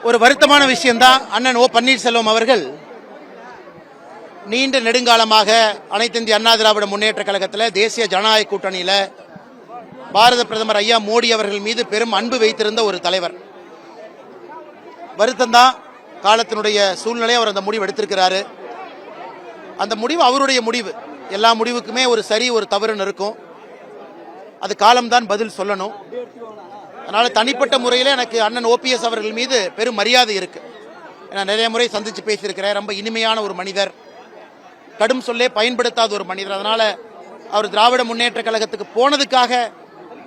ஒரு வருத்தமான விஷயம்தான். அண்ணன் ஓ பன்னீர்செல்வம் அவர்கள் நீண்ட நெடுங்காலமாக அனைத்து இந்திய அண்ணா திராவிட முன்னேற்ற கழகத்தில் தேசிய ஜனநாயக கூட்டணியில் பாரத பிரதமர் ஐயா மோடி அவர்கள் மீது பெரும் அன்பு வைத்திருந்த ஒரு தலைவர். வருத்தம்தான், காலத்தினுடைய சூழ்நிலை அவர் அந்த முடிவு எடுத்திருக்கிறாரு. அந்த முடிவு அவருடைய முடிவு. எல்லா முடிவுக்குமே ஒரு சரி ஒரு தவறுன்னு இருக்கும். அது காலம்தான் பதில் சொல்லணும். அதனால தனிப்பட்ட முறையில் எனக்கு அண்ணன் ஓபிஎஸ் அவர்கள் மீது பெரும் மரியாதை இருக்கு. நான் நிறைய முறை சந்திச்சு பேசியிருக்கிறேன். ரொம்ப இனிமையான ஒரு மனிதர், கடும் சொல்லே பயன்படுத்தாத ஒரு மனிதர். அதனால அவர் திராவிட முன்னேற்ற கழகத்துக்கு போனதுக்காக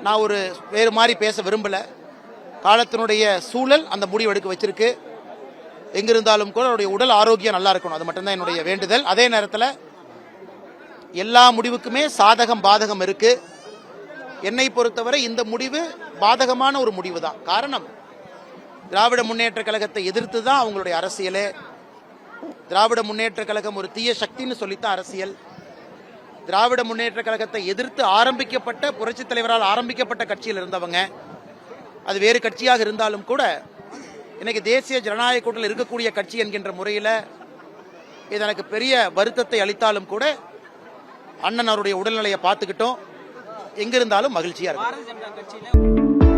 நான் ஒரு வேறு மாதிரி பேச விரும்பல. காலத்தினுடைய சூழல் அந்த முடிவு எடுக்க வச்சிருக்கு. எங்கிருந்தாலும் கூட அவருடைய உடல் ஆரோக்கியம் நல்லா இருக்கணும், அது மட்டும்தான் என்னுடைய வேண்டுதல். அதே நேரத்தில் எல்லா முடிவுக்குமே சாதகம் பாதகம் இருக்கு. என்னை பொறுத்தவரை இந்த முடிவு பாதகமான ஒரு முடிவு தான். காரணம், திராவிட முன்னேற்ற கழகத்தை எதிர்த்து தான் அவங்களுடைய அரசியலே. திராவிட முன்னேற்ற கழகம் ஒரு தீய சக்தின்னு சொல்லித்தான் அரசியல். திராவிட முன்னேற்ற கழகத்தை எதிர்த்து ஆரம்பிக்கப்பட்ட, புரட்சித் தலைவரால் ஆரம்பிக்கப்பட்ட கட்சியில் இருந்தவங்க. அது வேறு கட்சியாக இருந்தாலும் கூட இன்னைக்கு தேசிய ஜனநாயக கூட்டணியில் இருக்கக்கூடிய கட்சி என்கின்ற முறையில் இது எனக்கு பெரிய வருத்தத்தை அளித்தாலும் கூட அண்ணன் அவருடைய உடல்நிலையை பார்த்துக்கிட்டோம். எங்கிருந்தாலும் மகிழ்ச்சியா இருக்கு.